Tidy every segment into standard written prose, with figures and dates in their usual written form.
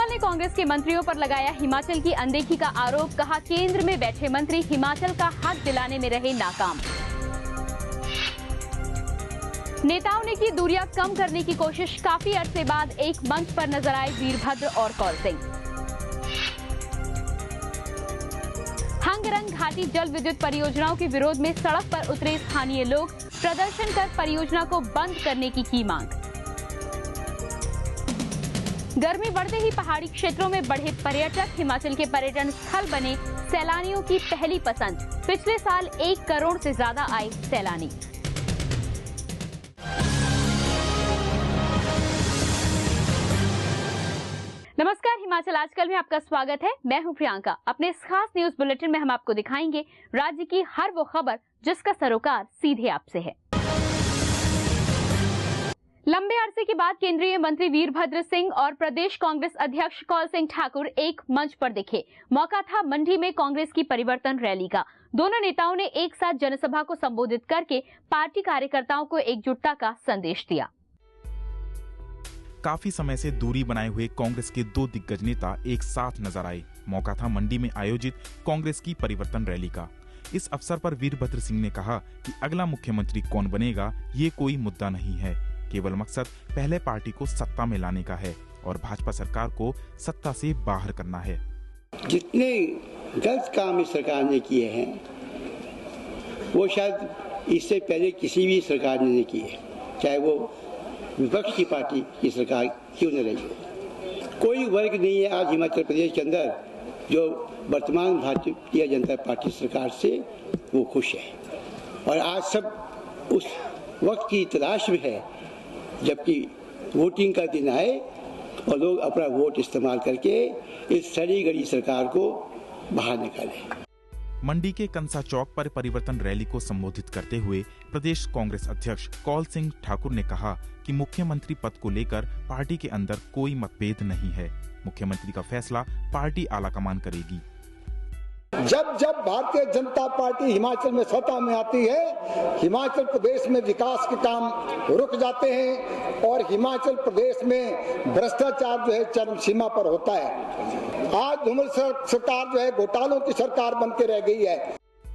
धूमल ने कांग्रेस के मंत्रियों पर लगाया हिमाचल की अनदेखी का आरोप, कहा केंद्र में बैठे मंत्री हिमाचल का हक दिलाने में रहे नाकाम। नेताओं ने की दूरियां कम करने की कोशिश, काफी अरसे बाद एक मंच पर नजर आए वीरभद्र और कौल सिंह। हंगरंग घाटी जल विद्युत परियोजनाओं के विरोध में सड़क पर उतरे स्थानीय लोग, प्रदर्शन कर परियोजना को बंद करने की मांग। गर्मी बढ़ते ही पहाड़ी क्षेत्रों में बढ़े पर्यटक, हिमाचल के पर्यटन स्थल बने सैलानियों की पहली पसंद। पिछले साल 1 करोड़ से ज्यादा आए सैलानी। नमस्कार, हिमाचल आजकल में आपका स्वागत है। मैं हूं प्रियंका। अपने इस खास न्यूज बुलेटिन में हम आपको दिखाएंगे राज्य की हर वो खबर जिसका सरोकार सीधे आपसे है। लंबे अरसे के बाद केंद्रीय मंत्री वीरभद्र सिंह और प्रदेश कांग्रेस अध्यक्ष कौल सिंह ठाकुर एक मंच पर दिखे। मौका था मंडी में कांग्रेस की परिवर्तन रैली का। दोनों नेताओं ने एक साथ जनसभा को संबोधित करके पार्टी कार्यकर्ताओं को एकजुटता का संदेश दिया। काफी समय से दूरी बनाए हुए कांग्रेस के 2 दिग्गज नेता एक साथ नजर आए। मौका था मंडी में आयोजित कांग्रेस की परिवर्तन रैली का। इस अवसर पर वीरभद्र सिंह ने कहा कि अगला मुख्यमंत्री कौन बनेगा ये कोई मुद्दा नहीं है, केवल मकसद पहले पार्टी को सत्ता में लाने का है और भाजपा सरकार को सत्ता से बाहर करना है। जितने गलत काम इस सरकार ने किए हैं वो शायद इससे पहले किसी भी सरकार ने नहीं किए, चाहे वो विपक्ष की पार्टी की सरकार क्यों न रही हो। कोई वर्ग नहीं है आज हिमाचल प्रदेश के अंदर जो वर्तमान भारतीय जनता पार्टी सरकार से वो खुश है, और आज सब उस वक्त की तलाश में है जबकि वोटिंग का दिन आए और लोग अपना वोट इस्तेमाल करके इस सड़ी गड़ी सरकार को बाहर निकालें। मंडी के कंसा चौक पर परिवर्तन रैली को संबोधित करते हुए प्रदेश कांग्रेस अध्यक्ष कौल सिंह ठाकुर ने कहा कि मुख्यमंत्री पद को लेकर पार्टी के अंदर कोई मतभेद नहीं है। मुख्यमंत्री का फैसला पार्टी आलाकमान करेगी। जब जब भारतीय जनता पार्टी हिमाचल में सत्ता में आती है, हिमाचल प्रदेश में विकास के काम रुक जाते हैं और हिमाचल प्रदेश में भ्रष्टाचार जो है चरम सीमा पर होता है। आज धूमल सरकार जो है घोटालों की सरकार बनकर रह गई है।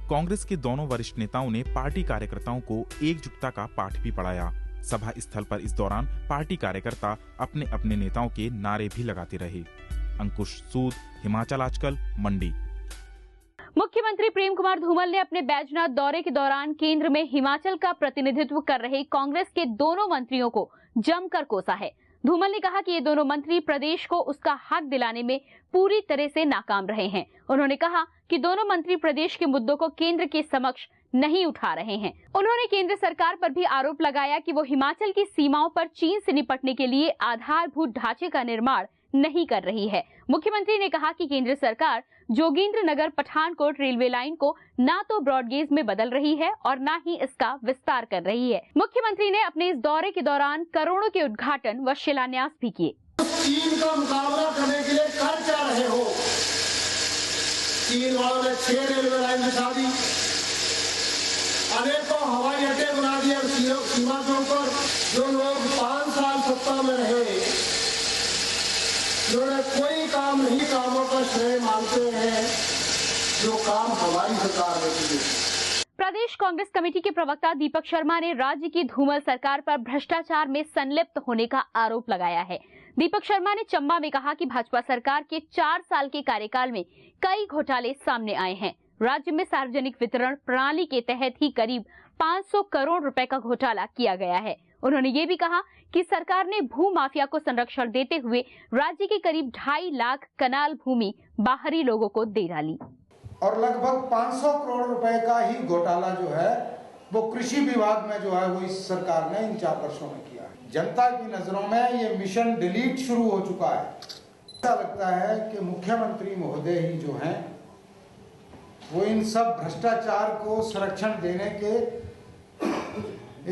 कांग्रेस के दोनों वरिष्ठ नेताओं ने पार्टी कार्यकर्ताओं को एकजुटता का पाठ भी पढ़ाया। सभा स्थल पर इस दौरान पार्टी कार्यकर्ता अपने अपने नेताओं के नारे भी लगाते रहे। अंकुश सूद, हिमाचल आजकल, मंडी। मुख्यमंत्री प्रेम कुमार धूमल ने अपने बैजनाथ दौरे के दौरान केंद्र में हिमाचल का प्रतिनिधित्व कर रहे कांग्रेस के दोनों मंत्रियों को जमकर कोसा है। धूमल ने कहा कि ये दोनों मंत्री प्रदेश को उसका हक दिलाने में पूरी तरह से नाकाम रहे हैं। उन्होंने कहा कि दोनों मंत्री प्रदेश के मुद्दों को केंद्र के समक्ष नहीं उठा रहे हैं। उन्होंने केंद्र सरकार पर भी आरोप लगाया कि वो हिमाचल की सीमाओं पर चीन से निपटने के लिए आधारभूत ढांचे का निर्माण नहीं कर रही है। मुख्यमंत्री ने कहा कि केंद्र सरकार जोगिंद्रनगर पठानकोट रेलवे लाइन को ना तो ब्रॉडगेज में बदल रही है और ना ही इसका विस्तार कर रही है। मुख्यमंत्री ने अपने इस दौरे के दौरान करोड़ों के उद्घाटन व शिलान्यास भी किए। चीन का मुकाबला करने के लिए कर क्या रहे हो? चीन वालों ने 6 रेलवे लाइन बिछा दी, अनेकों हवाई अड्डे बना दिए सीमा के ऊपर। जो लोग 5 साल सत्ता में रहे, जिन्होंने कोई काम नहीं, कामों का श्रेय मानते हैं जो काम हमारी सरकार ने किए। प्रदेश कांग्रेस कमेटी के प्रवक्ता दीपक शर्मा ने राज्य की धूमल सरकार पर भ्रष्टाचार में संलिप्त होने का आरोप लगाया है। दीपक शर्मा ने चंबा में कहा कि भाजपा सरकार के 4 साल के कार्यकाल में कई घोटाले सामने आए हैं। राज्य में सार्वजनिक वितरण प्रणाली के तहत ही करीब 500 करोड़ रुपए का घोटाला किया गया है। उन्होंने ये भी कहा कि सरकार ने भू माफिया को संरक्षण देते हुए राज्य के करीब 2.5 लाख कनाल भूमि बाहरी लोगों को दे डाली और लगभग 500 करोड़ रुपए का ही घोटाला जो है वो कृषि विभाग में जो है वो इस सरकार ने इन 4 वर्षों में किया है। जनता की नजरों में ये मिशन डिलीट शुरू हो चुका है। ऐसा लगता है कि मुख्यमंत्री महोदय ही जो हैं वो इन सब भ्रष्टाचार को संरक्षण देने के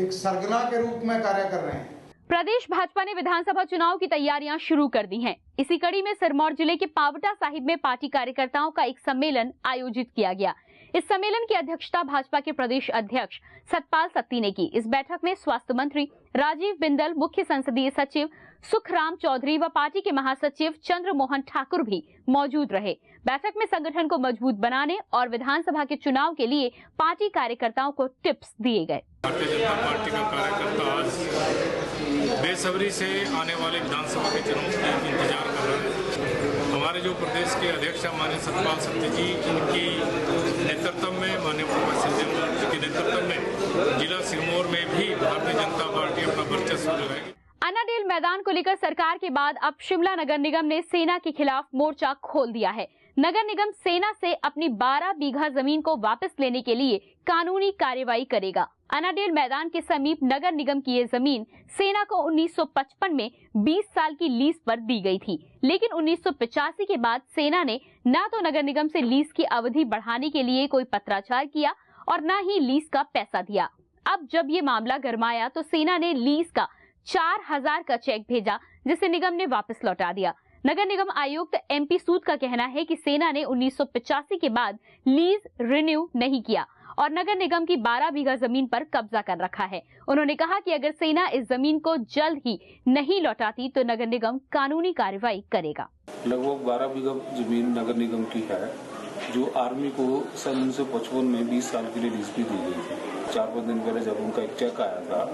एक सरगना के रूप में कार्य कर रहे हैं। प्रदेश भाजपा ने विधानसभा चुनाव की तैयारियां शुरू कर दी हैं। इसी कड़ी में सिरमौर जिले के पावटा साहिब में पार्टी कार्यकर्ताओं का एक सम्मेलन आयोजित किया गया। इस सम्मेलन की अध्यक्षता भाजपा के प्रदेश अध्यक्ष सतपाल सत्ती ने की। इस बैठक में स्वास्थ्य मंत्री राजीव बिंदल, मुख्य संसदीय सचिव सुखराम चौधरी व पार्टी के महासचिव चंद्र मोहन ठाकुर भी मौजूद रहे। बैठक में संगठन को मजबूत बनाने और विधानसभा के चुनाव के लिए पार्टी कार्यकर्ताओं को टिप्स दिए गए। भारतीय जनता पार्टी का कार्यकर्ता आज बेसब्री से आने वाले विधानसभा के चुनाव का इंतजार कर रहे हैं। हमारे जो प्रदेश के अध्यक्ष माननीय सतपाल सत्ती जी, इनकी नेतृत्व में, माननीय प्रोफेसर जी के नेतृत्व में जिला सिरमौर में भी भारतीय जनता पार्टी अपना वर्चस्व लगाएगी। अनाडेल मैदान को लेकर सरकार के बाद अब शिमला नगर निगम ने सेना के खिलाफ मोर्चा खोल दिया है। नगर निगम सेना से अपनी 12 बीघा जमीन को वापस लेने के लिए कानूनी कार्यवाही करेगा। अनाडेल मैदान के समीप नगर निगम की ये जमीन सेना को 1955 में 20 साल की लीज पर दी गई थी, लेकिन 1985 के बाद सेना ने न तो नगर निगम से लीज की अवधि बढ़ाने के लिए कोई पत्राचार किया और न ही लीज का पैसा दिया। अब जब ये मामला गरमाया तो सेना ने लीज का 4000 का चेक भेजा, जिसे निगम ने वापस लौटा दिया। नगर निगम आयुक्त MP सूद का कहना है कि सेना ने 1985 के बाद लीज रिन्यू नहीं किया और नगर निगम की 12 बीघा जमीन पर कब्जा कर रखा है। उन्होंने कहा कि अगर सेना इस जमीन को जल्द ही नहीं लौटाती तो नगर निगम कानूनी कार्रवाई करेगा। लगभग 12 बीघा जमीन नगर निगम की है, जो आर्मी को सन 1955 में 20 साल के लिए लीज भी दी गई थी। 4-5 दिन पहले जब उनका एक चेक आया था,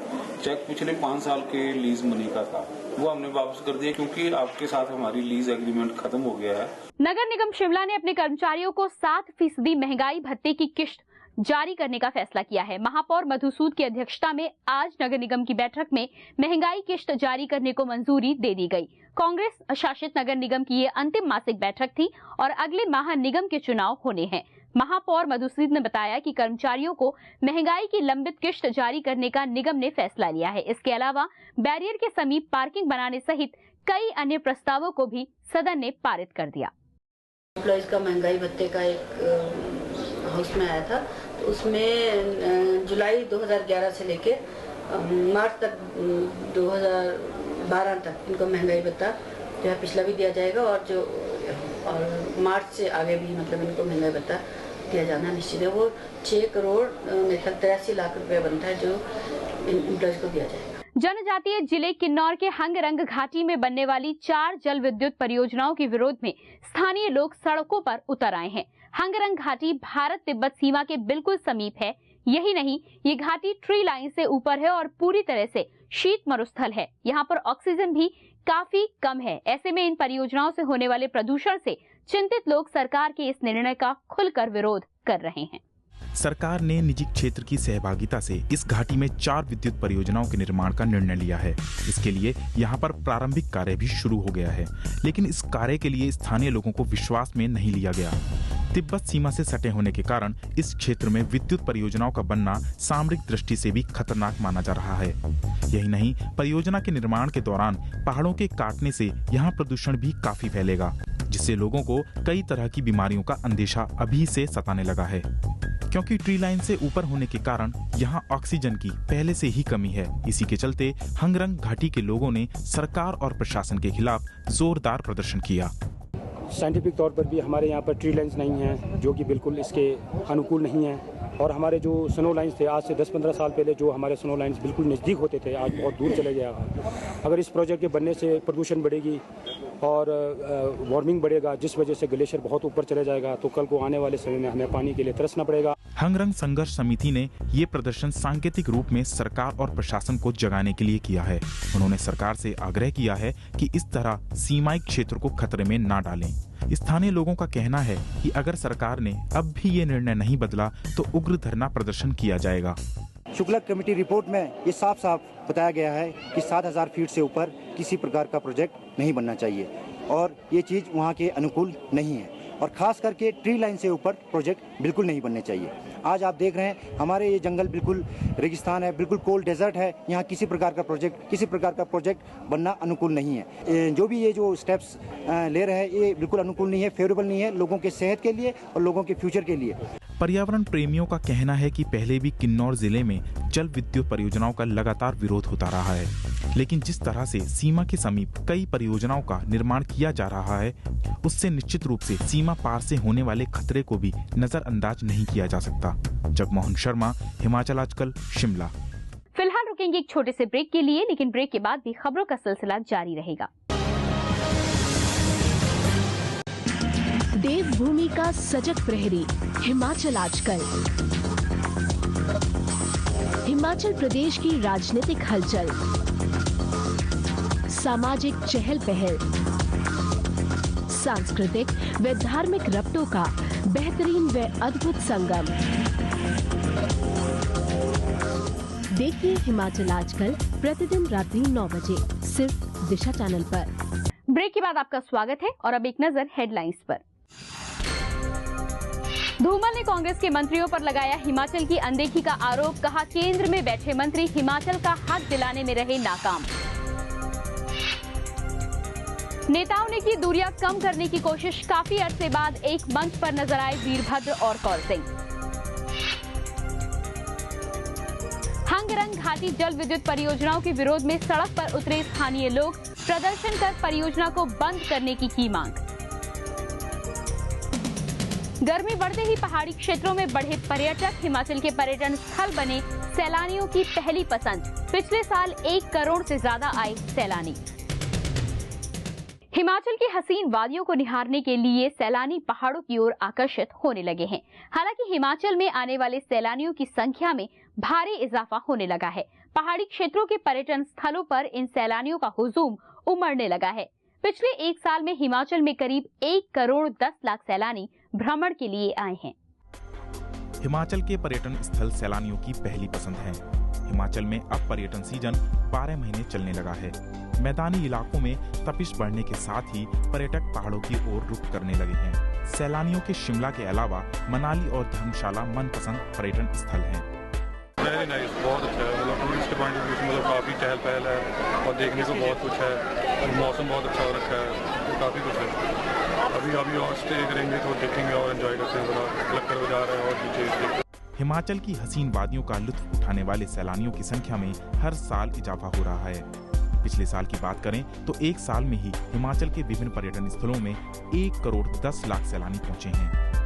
चेक पिछले 5 साल के लीज मनी का था, वो हमने वापस कर दिया क्योंकि आपके साथ हमारी लीज एग्रीमेंट खत्म हो गया है। नगर निगम शिमला ने अपने कर्मचारियों को 7% महंगाई भत्ते की किश्त जारी करने का फैसला किया है। महापौर मधु सूद की अध्यक्षता में आज नगर निगम की बैठक में महंगाई किश्त जारी करने को मंजूरी दे दी गई। कांग्रेस शासित नगर निगम की ये अंतिम मासिक बैठक थी और अगले माह निगम के चुनाव होने हैं। महापौर मधु सूद ने बताया कि कर्मचारियों को महंगाई की लंबित किश्त जारी करने का निगम ने फैसला लिया है। इसके अलावा बैरियर के समीप पार्किंग बनाने सहित कई अन्य प्रस्तावों को भी सदन ने पारित कर दिया। एम्प्लॉइज का महंगाई भत्ते का एक हाउस में आया था, तो उसमें जुलाई 2011 से लेके मार्च तक 2012 तक इनको महंगाई भत्ता जो है पिछला भी दिया जाएगा और मार्च से आगे भी मतलब इनको महंगाई भत्ता दिया जाना निश्चित है। वो 6 करोड़ मेरे ख्याल 83 लाख रुपए बनता है जो एम्प्लॉइज को दिया जाएगा। जनजातीय जिले किन्नौर के हंगरंग घाटी में बनने वाली 4 जल विद्युत परियोजनाओं के विरोध में स्थानीय लोग सड़कों पर उतर आए हैं। हंगरंग घाटी भारत तिब्बत सीमा के बिल्कुल समीप है। यही नहीं, ये घाटी ट्री लाइन से ऊपर है और पूरी तरह से शीत मरुस्थल है। यहाँ पर ऑक्सीजन भी काफी कम है। ऐसे में इन परियोजनाओं से होने वाले प्रदूषण से चिंतित लोग सरकार के इस निर्णय का खुलकर विरोध कर रहे हैं। सरकार ने निजी क्षेत्र की सहभागिता से इस घाटी में 4 विद्युत परियोजनाओं के निर्माण का निर्णय लिया है। इसके लिए यहाँ पर प्रारंभिक कार्य भी शुरू हो गया है, लेकिन इस कार्य के लिए स्थानीय लोगों को विश्वास में नहीं लिया गया। तिब्बत सीमा से सटे होने के कारण इस क्षेत्र में विद्युत परियोजनाओं का बनना सामरिक दृष्टि से भी खतरनाक माना जा रहा है। यही नहीं, परियोजना के निर्माण के दौरान पहाड़ों के काटने से यहाँ प्रदूषण भी काफी फैलेगा, जिससे लोगों को कई तरह की बीमारियों का अंदेशा अभी से सताने लगा है। क्योंकि ट्री लाइन से ऊपर होने के कारण यहाँ ऑक्सीजन की पहले से ही कमी है। इसी के चलते हंगरंग घाटी के लोगों ने सरकार और प्रशासन के खिलाफ जोरदार प्रदर्शन किया। साइंटिफिक तौर पर भी हमारे यहाँ पर ट्री लाइन्स नहीं हैं, जो कि बिल्कुल इसके अनुकूल नहीं हैं। और हमारे जो स्नो लाइन्स थे, आज से 10-15 साल पहले जो हमारे स्नो लाइन्स बिल्कुल नज़दीक होते थे, आज बहुत दूर चले गया। अगर इस प्रोजेक्ट के बनने से प्रदूषण बढ़ेगी और वार्मिंग बढ़ेगा, जिस वजह से ग्लेशियर बहुत ऊपर चले जाएगा, तो कल को आने वाले समय में हमें पानी के लिए तरसना पड़ेगा। हंगरंग संघर्ष समिति ने ये प्रदर्शन सांकेतिक रूप में सरकार और प्रशासन को जगाने के लिए किया है। उन्होंने सरकार से आग्रह किया है कि इस तरह सीमाई क्षेत्र को खतरे में न डालें। स्थानीय लोगों का कहना है कि अगर सरकार ने अब भी ये निर्णय नहीं बदला तो उग्र धरना प्रदर्शन किया जाएगा। शुक्ला कमेटी रिपोर्ट में ये साफ साफ बताया गया है कि 7000 फीट से ऊपर किसी प्रकार का प्रोजेक्ट नहीं बनना चाहिए और ये चीज़ वहाँ के अनुकूल नहीं है और ख़ास करके ट्री लाइन से ऊपर प्रोजेक्ट बिल्कुल नहीं बनने चाहिए। आज आप देख रहे हैं हमारे ये जंगल बिल्कुल रेगिस्तान है, बिल्कुल कोल्ड डेजर्ट है। यहाँ किसी प्रकार का प्रोजेक्ट बनना अनुकूल नहीं है। जो भी ये जो स्टेप्स ले रहे हैं ये बिल्कुल अनुकूल नहीं है, फेवरेबल नहीं है लोगों के सेहत के लिए और लोगों के फ्यूचर के लिए। पर्यावरण प्रेमियों का कहना है कि पहले भी किन्नौर जिले में जल विद्युत परियोजनाओं का लगातार विरोध होता रहा है, लेकिन जिस तरह से सीमा के समीप कई परियोजनाओं का निर्माण किया जा रहा है, उससे निश्चित रूप से सीमा पार से होने वाले खतरे को भी नजरअंदाज नहीं किया जा सकता। जगमोहन शर्मा, हिमाचल आजकल, शिमला। फिलहाल रुकेंगे एक छोटे से ब्रेक के लिए, लेकिन ब्रेक के बाद भी खबरों का सिलसिला जारी रहेगा। देवभूमि का सजग प्रहरी, हिमाचल आजकल। हिमाचल प्रदेश की राजनीतिक हलचल, सामाजिक चहल पहल, सांस्कृतिक व धार्मिक रबतों का बेहतरीन व अद्भुत संगम। देखिए हिमाचल आजकल प्रतिदिन रात्रि 9 बजे सिर्फ दिशा चैनल पर। ब्रेक के बाद आपका स्वागत है और अब एक नजर हेडलाइंस पर। धूमल ने कांग्रेस के मंत्रियों पर लगाया हिमाचल की अनदेखी का आरोप, कहा केंद्र में बैठे मंत्री हिमाचल का हक दिलाने में रहे नाकाम। नेताओं ने की दूरियां कम करने की कोशिश, काफी अरसे बाद एक मंच पर नजर आए वीरभद्र और कौल सिंह। हंगरंग घाटी जल विद्युत परियोजनाओं के विरोध में सड़क पर उतरे स्थानीय लोग, प्रदर्शन कर परियोजना को बंद करने की मांग। गर्मी बढ़ते ही पहाड़ी क्षेत्रों में बढ़े पर्यटक, हिमाचल के पर्यटन स्थल बने सैलानियों की पहली पसंद। पिछले साल 1 करोड़ से ज्यादा आए सैलानी। हिमाचल की हसीन वादियों को निहारने के लिए सैलानी पहाड़ों की ओर आकर्षित होने लगे हैं। हालांकि हिमाचल में आने वाले सैलानियों की संख्या में भारी इजाफा होने लगा है। पहाड़ी क्षेत्रों के पर्यटन स्थलों पर इन सैलानियों का हुजूम उमड़ने लगा है। पिछले 1 साल में हिमाचल में करीब 1 करोड़ 10 लाख सैलानी भ्रमण के लिए आए हैं। हिमाचल के पर्यटन स्थल सैलानियों की पहली पसंद है। हिमाचल में अब पर्यटन सीजन 12 महीने चलने लगा है। मैदानी इलाकों में तपिश बढ़ने के साथ ही पर्यटक पहाड़ों की ओर रुख करने लगे हैं। सैलानियों के शिमला के अलावा मनाली और धर्मशाला मनपसंद पर्यटन स्थल हैं। वेरी नाइस, बहुत अच्छा है। मतलब टूरिस्ट पॉइंट ऑफ व्यू से मतलब काफ़ी चहल पहल है और देखने को बहुत कुछ है और मौसम बहुत अच्छा हो रखा है, तो काफ़ी कुछ है। अभी और स्टे करेंगे तो देखेंगे और एंजॉय करते हैं, थोड़ा लक्कर बाजार है और पीछे। हिमाचल की हसीन वादियों का लुत्फ उठाने वाले सैलानियों की संख्या में हर साल इजाफा हो रहा है। पिछले साल की बात करें तो 1 साल में ही हिमाचल के विभिन्न पर्यटन स्थलों में 1 करोड़ 10 लाख सैलानी पहुंचे हैं।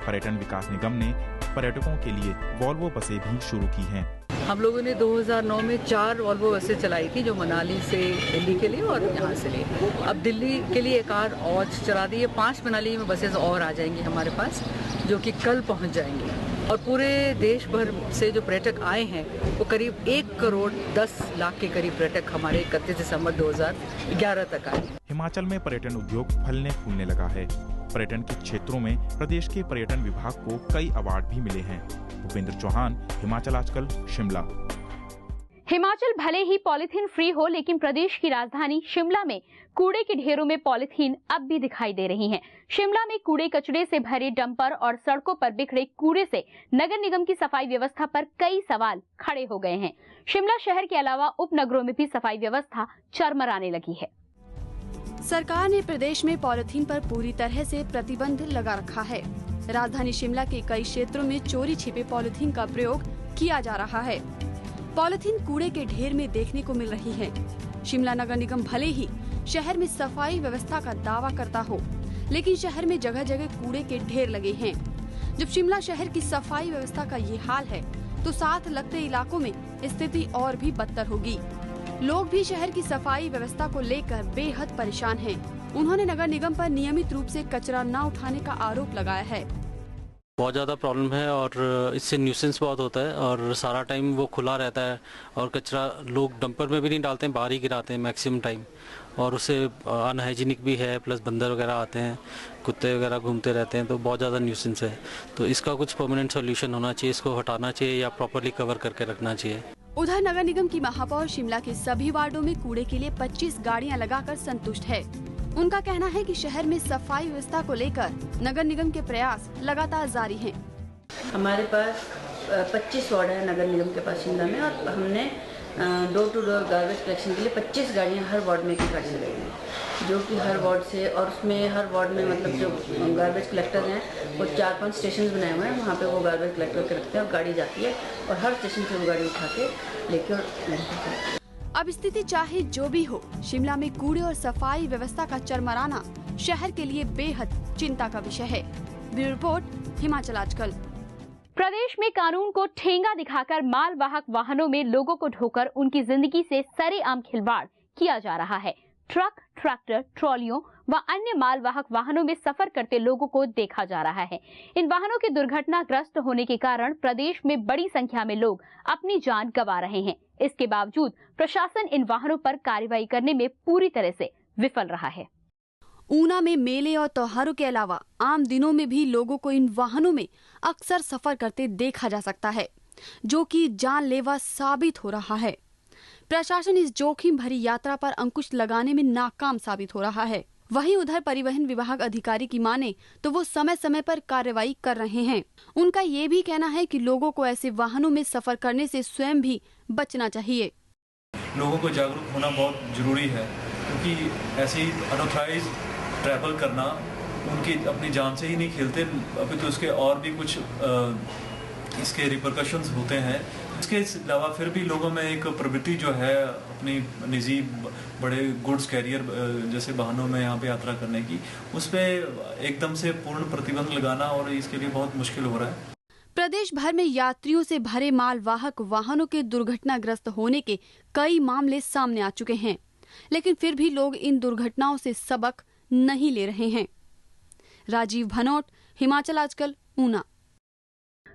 पर्यटन विकास निगम ने पर्यटकों के लिए वॉल्वो बसें भी शुरू की हैं। हम लोगों ने 2009 में 4 वॉल्वो बसें चलाई थी, जो मनाली से दिल्ली के लिए और यहाँ से लिए। अब दिल्ली के लिए 1 और चला दी है। 5 मनाली में बसेस और आ जाएंगी हमारे पास, जो कि कल पहुँच जाएंगी। और पूरे देश भर से जो पर्यटक आए हैं वो करीब 1 करोड़ 10 लाख के करीब पर्यटक हमारे 31 दिसंबर 2011 तक आए। हिमाचल में पर्यटन उद्योग फलने फूलने लगा है। पर्यटन के क्षेत्रों में प्रदेश के पर्यटन विभाग को कई अवार्ड भी मिले हैं। भूपेंद्र चौहान, हिमाचल आजकल, शिमला। हिमाचल भले ही पॉलीथीन फ्री हो, लेकिन प्रदेश की राजधानी शिमला में कूड़े के ढेरों में पॉलीथीन अब भी दिखाई दे रही हैं। शिमला में कूड़े कचड़े से भरे डंपर और सड़कों पर बिखरे कूड़े से नगर निगम की सफाई व्यवस्था पर कई सवाल खड़े हो गए हैं। शिमला शहर के अलावा उपनगरों में भी सफाई व्यवस्था चरमराने लगी है। सरकार ने प्रदेश में पॉलीथीन पर पूरी तरह से प्रतिबंध लगा रखा है। राजधानी शिमला के कई क्षेत्रों में चोरी छिपे पॉलीथीन का प्रयोग किया जा रहा है। पॉलीथीन कूड़े के ढेर में देखने को मिल रही है। शिमला नगर निगम भले ही शहर में सफाई व्यवस्था का दावा करता हो, लेकिन शहर में जगह जगह कूड़े के ढेर लगे हैं। जब शिमला शहर की सफाई व्यवस्था का ये हाल है, तो साथ लगते इलाकों में स्थिति और भी बदतर होगी। लोग भी शहर की सफाई व्यवस्था को लेकर बेहद परेशान हैं। उन्होंने नगर निगम पर नियमित रूप से कचरा न उठाने का आरोप लगाया है। बहुत ज़्यादा प्रॉब्लम है और इससे न्यूसेंस बहुत होता है और सारा टाइम वो खुला रहता है और कचरा लोग डंपर में भी नहीं डालते हैं, बाहर ही गिराते हैं मैक्सिमम टाइम, और उससे अनहाइजीनिक भी है। प्लस बंदर वगैरह आते हैं, कुत्ते वगैरह घूमते रहते हैं, तो बहुत ज़्यादा न्यूसेंस है। तो इसका कुछ परमानेंट सोल्यूशन होना चाहिए, इसको हटाना चाहिए या प्रॉपरली कवर करके रखना चाहिए। उधर नगर निगम की महापौर शिमला के सभी वार्डों में कूड़े के लिए 25 गाड़ियां लगाकर संतुष्ट है। उनका कहना है कि शहर में सफाई व्यवस्था को लेकर नगर निगम के प्रयास लगातार जारी हैं। हमारे पास 25 वार्ड है नगर निगम के पास शिमला में, और हमने door to door garbage collection के लिए 25 गाड़ियाँ हर वार्ड में की गाड़ी लगेगी, जो कि हर वार्ड से, और उसमें हर वार्ड में मतलब जो गार्बेज कलेक्टर हैं वो 4-5 स्टेशन बनाए हुए हैं, वहाँ पे वो गार्बेज कलेक्टर के रखते हैं और गाड़ी जाती है और हर स्टेशन से वो गाड़ी उठा के लेके और जाती है। अब स्थिति चाहे जो भी हो, शिमला में कूड़े और सफाई व्यवस्था का चरमराना शहर के लिए बेहद चिंता का विषय है। ब्यूरो रिपोर्ट, हिमाचल आजकल। प्रदेश में कानून को ठेंगा दिखाकर मालवाहक वाहनों में लोगों को ढोकर उनकी जिंदगी से सरेआम खिलवाड़ किया जा रहा है। ट्रक, ट्रैक्टर, ट्रॉलियों व अन्य मालवाहक वाहनों में सफर करते लोगों को देखा जा रहा है। इन वाहनों के दुर्घटनाग्रस्त होने के कारण प्रदेश में बड़ी संख्या में लोग अपनी जान गंवा रहे हैं। इसके बावजूद प्रशासन इन वाहनों पर कार्रवाई करने में पूरी तरह से विफल रहा है। ऊना में मेले और त्योहारों के अलावा आम दिनों में भी लोगों को इन वाहनों में अक्सर सफर करते देखा जा सकता है, जो कि जानलेवा साबित हो रहा है। प्रशासन इस जोखिम भरी यात्रा पर अंकुश लगाने में नाकाम साबित हो रहा है। वहीं उधर परिवहन विभाग अधिकारी की माने तो वो समय समय पर कार्रवाई कर रहे हैं। उनका ये भी कहना है कि लोगों को ऐसे वाहनों में सफर करने से स्वयं भी बचना चाहिए। लोगों को जागरूक होना बहुत जरूरी है, क्योंकि ऐसे ही अनऑथराइज ट्रैवल करना उनकी अपनी जान से ही नहीं खेलते, अभी तो उसके और भी कुछ इसके रिपरकशंस होते हैं। इसके अलावा फिर भी लोगों में एक प्रवृत्ति जो है अपनी निजी बड़े गुड्स कैरियर जैसे वाहनों में यहाँ पे यात्रा करने की, उस पर एकदम से पूर्ण प्रतिबंध लगाना और इसके लिए बहुत मुश्किल हो रहा है। प्रदेश भर में यात्रियों से भरे मालवाहक वाहनों के दुर्घटनाग्रस्त होने के कई मामले सामने आ चुके हैं, लेकिन फिर भी लोग इन दुर्घटनाओं से सबक नहीं ले रहे हैं। राजीव भनोट, हिमाचल आजकल, ऊना।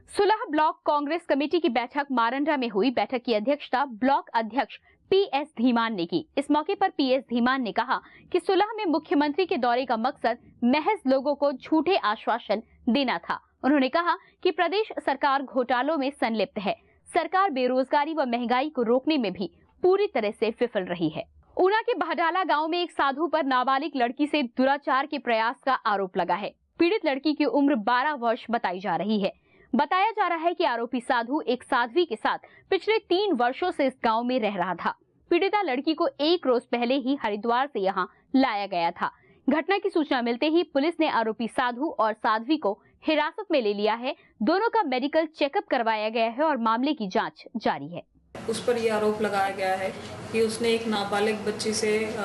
सुलह ब्लॉक कांग्रेस कमेटी की बैठक मारंडा में हुई। बैठक की अध्यक्षता ब्लॉक अध्यक्ष पीएस धीमान ने की। इस मौके पर पीएस धीमान ने कहा कि सुलह में मुख्यमंत्री के दौरे का मकसद महज लोगों को झूठे आश्वासन देना था। उन्होंने कहा कि प्रदेश सरकार घोटालों में संलिप्त है। सरकार बेरोजगारी व महंगाई को रोकने में भी पूरी तरह से विफल रही है। ऊना के बहडाला गांव में एक साधु पर नाबालिग लड़की से दुराचार के प्रयास का आरोप लगा है। पीड़ित लड़की की उम्र 12 वर्ष बताई जा रही है। बताया जा रहा है कि आरोपी साधु एक साध्वी के साथ पिछले 3 वर्षों से इस गांव में रह रहा था। पीड़िता लड़की को 1 रोज पहले ही हरिद्वार से यहां लाया गया था। घटना की सूचना मिलते ही पुलिस ने आरोपी साधु और साध्वी को हिरासत में ले लिया है। दोनों का मेडिकल चेकअप करवाया गया है और मामले की जाँच जारी है। उस पर यह आरोप लगाया गया है कि उसने एक नाबालिग बच्ची से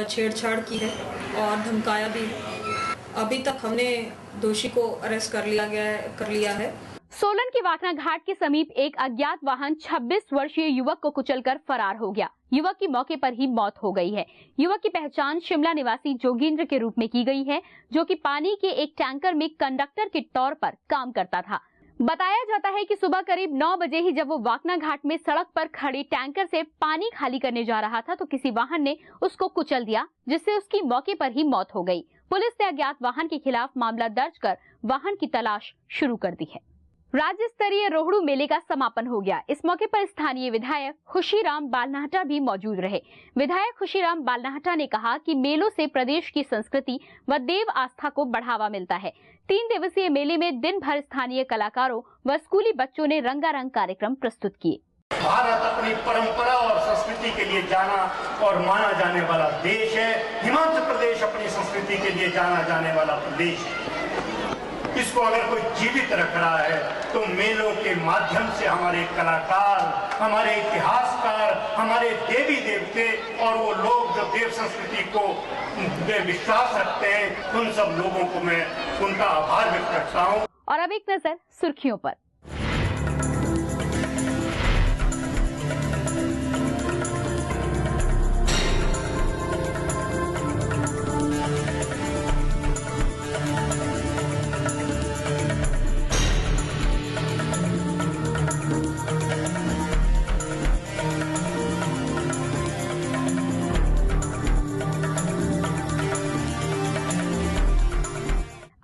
छेड़छाड़ की है और धमकाया भी। अभी तक हमने दोषी को अरेस्ट कर लिया है। सोलन के वाकना घाट के समीप एक अज्ञात वाहन 26 वर्षीय युवक को कुचलकर फरार हो गया। युवक की मौके पर ही मौत हो गई है। युवक की पहचान शिमला निवासी जोगेंद्र के रूप में की गई है, जो कि पानी के एक टैंकर में कंडक्टर के तौर पर काम करता था। बताया जाता है कि सुबह करीब 9 बजे ही जब वो वाकना घाट में सड़क पर खड़ी टैंकर से पानी खाली करने जा रहा था तो किसी वाहन ने उसको कुचल दिया, जिससे उसकी मौके पर ही मौत हो गई। पुलिस ने अज्ञात वाहन के खिलाफ मामला दर्ज कर वाहन की तलाश शुरू कर दी है। राज्य स्तरीय रोहड़ू मेले का समापन हो गया। इस मौके पर स्थानीय विधायक खुशीराम बालनाहटा भी मौजूद रहे। विधायक खुशीराम बालनाहटा ने कहा कि मेलों से प्रदेश की संस्कृति व देव आस्था को बढ़ावा मिलता है। 3 दिवसीय मेले में दिन भर स्थानीय कलाकारों व स्कूली बच्चों ने रंगारंग कार्यक्रम प्रस्तुत किए। भारत अपनी परंपरा और संस्कृति के लिए जाना और माना जाने वाला देश है। हिमाचल प्रदेश अपनी संस्कृति के लिए जाना जाने वाला प्रदेश है। इसको अगर कोई जीवित रख रहा है तो मेलों के माध्यम से हमारे कलाकार, हमारे इतिहासकार, हमारे देवी देवते और वो लोग जो देव संस्कृति को विश्वास रखते हैं, उन सब लोगों को मैं उनका आभार व्यक्त करता हूँ। और अब एक नजर सुर्खियों पर।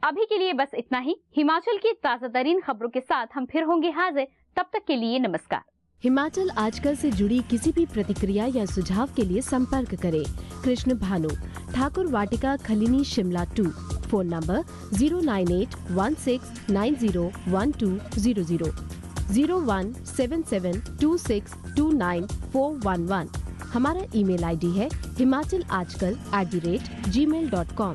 अभी के लिए बस इतना ही। हिमाचल की ताजा तरीन खबरों के साथ हम फिर होंगे हाजिर। तब तक के लिए नमस्कार। हिमाचल आजकल से जुड़ी किसी भी प्रतिक्रिया या सुझाव के लिए संपर्क करें कृष्ण भानु, ठाकुर वाटिका, खलीनी, शिमला 2। Phone number 09816901200। 017726294111। हमारा email ID है himachalajkal@gmail.com।